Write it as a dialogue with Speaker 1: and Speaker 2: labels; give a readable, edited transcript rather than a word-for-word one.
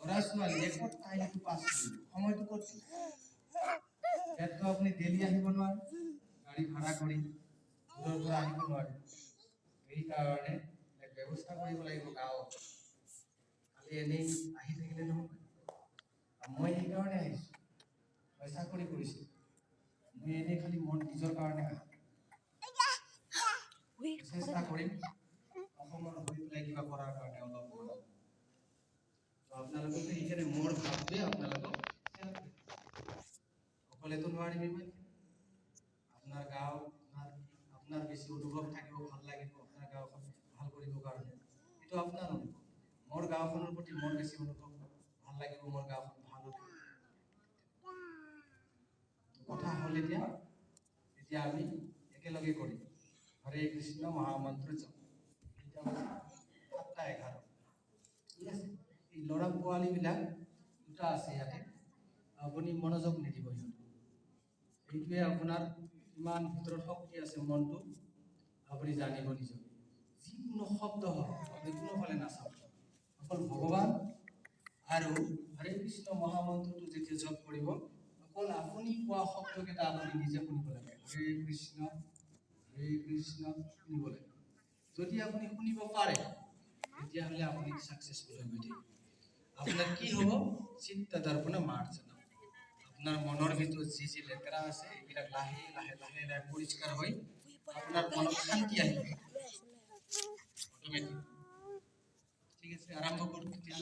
Speaker 1: ল'ৰা ছোৱালীয়ে ক'ত টাইমটো পাছ কৰিব, সময়টো ক'ত দিব? ইয়াততো আপুনি ডেইলি আহিব নোৱাৰে, গাড়ী ভাড়া কৰি দূৰৰ পৰা আহিব নোৱাৰে। সেইকাৰণে ব্যৱস্থা কৰিব লাগিব গাঁৱত। খালি এনেই আহি থাকিলে নহ'ব। মই সেইকাৰণে আহিছোঁ, মই চাকৰি কৰিছোঁ, মই এনেই খালি মোৰ নিজৰ কাৰণে আহা। চেষ্টা কৰিম অসমৰ হৈ পেলাই কিবা কৰাৰ কাৰণে অলপ আপোনালোকে সেইকাৰণে মোৰ ভাৱটোৱে আপোনালোকক অকলেতো নোৱাৰিম ইমান। আপোনাৰ গাঁও আপোনাৰ বেছি অনুভৱ থাকিব, ভাল লাগিব আপোনাৰ গাঁওখন ভাল কৰিবৰ কাৰণে, এইটো আপোনাৰ অনুভৱ। মোৰ গাঁওখনৰ প্ৰতি মোৰ বেছি অনুভৱ, ভাল লাগিব মোৰ গাঁওখন ভাল হ'ব। কথা হ'ল এতিয়া আমি একেলগে কৰিম হৰে কৃষ্ণ মহামন্ত্ৰ জপ। এতিয়া 7:11 ঠিক আছে। এই ল'ৰা পোৱালীবিলাক দুটা আছে ইয়াতে, আপুনি মনোযোগ নিদিব সিহঁতক। এইটোৱে আপোনাৰ ইমান ভিতৰত শক্তি আছে, মনটো আপুনি জানিব নিজক। যিকোনো শব্দ হওক আপুনি কোনোফালে নাচাব, অকল ভগৱান আৰু হৰে কৃষ্ণ মহামন্ত্ৰটো যেতিয়া জপ কৰিব, অকল আপুনি কোৱা শব্দকেইটা আপুনি নিজে শুনিব লাগে। হৰে কৃষ্ণ শুনিব লাগে। যদি আপুনি শুনিব পাৰে তেতিয়াহ'লে আপুনি ছাকচেছফুল হৈ গৈ থাকিব। আপোনাৰ কি হ'ব? চিত্ত দৰ্পণ মাৰ্জনা। আপোনাৰ মনৰ ভিতৰত যি যি লেতেৰা আছে এইবিলাক লাহে লাহে লাহে লাহে পৰিষ্কাৰ হৈ আপোনাৰ মনত শান্তি আহিব। অট'মেটিক। ঠিক আছে, আৰম্ভ কৰোঁ তেতিয়া।